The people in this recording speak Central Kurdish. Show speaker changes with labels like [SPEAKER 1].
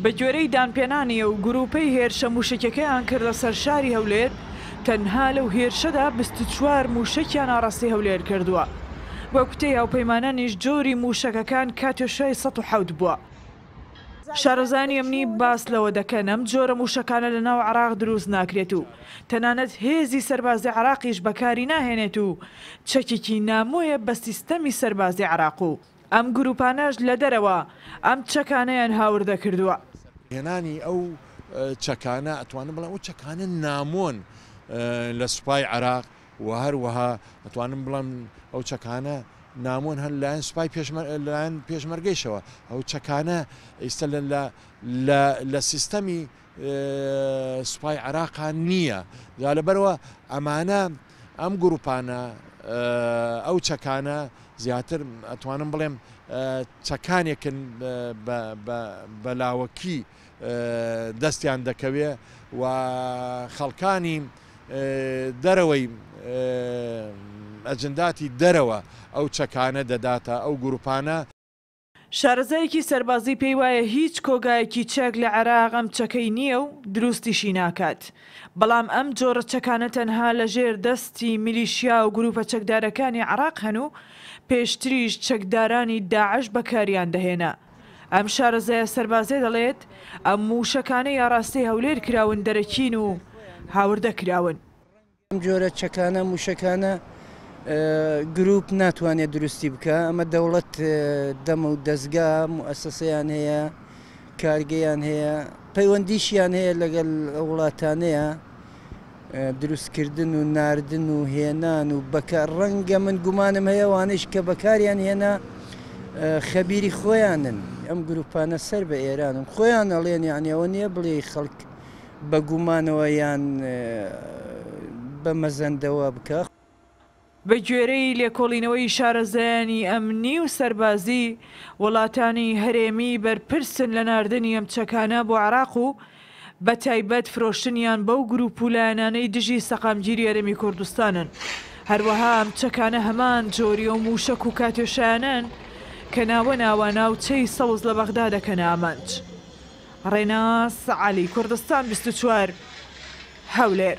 [SPEAKER 1] بە گوێرەی دانپێنانی و گروپەی هێرشە موشکەکەیان کردە سەر شاری هەولێر تەنها لەو هێرشەدا 24 موشکیان ئاڕاستی هەولێر کردووە. وە کوتەی هاوپەیمانانیش جۆری موشکەکان کاتێشای 107 بووە. شارەزانی ئەمنی باس لەوە دەکەن ئەم جۆرە موشکانە لە ناو عێراق دروست ناکرێت و تەنانەت هێزی سەربازی عێراقیش بەکاری ناهێنێت و چەکێکی نامۆیە بە سیستەمی سەربازی عێراق و ئەم گروپانەش لە دەرەوە ئەم چەکانەیان هاوردە کردووە.
[SPEAKER 2] هێنانی ئەو چەکانە ئەتوانم بڵێم ئەو چەکانە نامۆن لە سوپای عێراق و هەروەها ئەتوانم بڵێم ئەو چەکانە نامۆن هەن لایەن سوپای لایەن پێشمەرگەیشەوە ئەو چەکانە ئێستا لە سیستەمی سوپای عێراقان نییە. لەبەرەوە ئەمانە ئەم گروپانە ئەو چەکانە زیاتر ئەتوانم بڵێم چەکانێکن بەلاوەکی دەستیان دەکەوێ و خەڵکانی دەرەوەی ئەجنداتی دەرەوە ئەو چەکانە دەداتە ئەو گروپانە.
[SPEAKER 1] شارەزایەکی سەربازی پێی وایە هیچ کۆگایەکی چەک لە عێراق ئەم چەکەی نییە و دروستیشی ناکات. بەڵام ئەم جۆرە چەکانە تەنها لە ژێر دەستی میلیشیا و گروپە چەکدارەکانی عێراق هەن و پێشتریش چەکدارانی داعش بەکاریان دەهێنا. ئەم شارەزایە سەربازێ دەڵێت ئەم موشەکانەی ئاڕاستی هەولێر کراون دەرەکین و هاوردە کراون.
[SPEAKER 3] ئەم جۆرە چەکانە موشەکانە گروپ ناتوانێت دروستی بکە. ئەمە دەوڵەت دەمە و دەستگا موسسەیان هەیە، کارگەیان هەیە، پەیوەندیشیان هەیە لەگەڵ وڵاتانەیە دروستکردن و ناردن و هێنان و بەکار. ڕەنگە من گومانم هەیە وانش کە بەکاریان هێنا خەبیری خۆیانن. ئەم گروپانە سەر بە ئێرانم خۆیان ئەڵێن یانیەوە نییە بڵێ خەڵک بە گومانەوە یان بە مەزەندەوە بکە.
[SPEAKER 1] بە گوێرەی لێکۆڵینەوەی شارەزایانی ئەمنی و سەربازی وڵاتانی هەرێمی بەرپرسن لە ناردنی ئەم چەکانە بۆ عێراق و بە تایبەت فرۆشتنیان بەو گروپ و لایەنانەی دژی سەقامگیری هەرێمی کوردستانن. هەروەها ئەم چەکانە هەمان جۆری و موشک و کاتێشانن کە ناوە ناوچەی سەوز لە بەغدا دەکەن ئامانج. ڕێناس عەلی، کوردستان 24 هەولێر.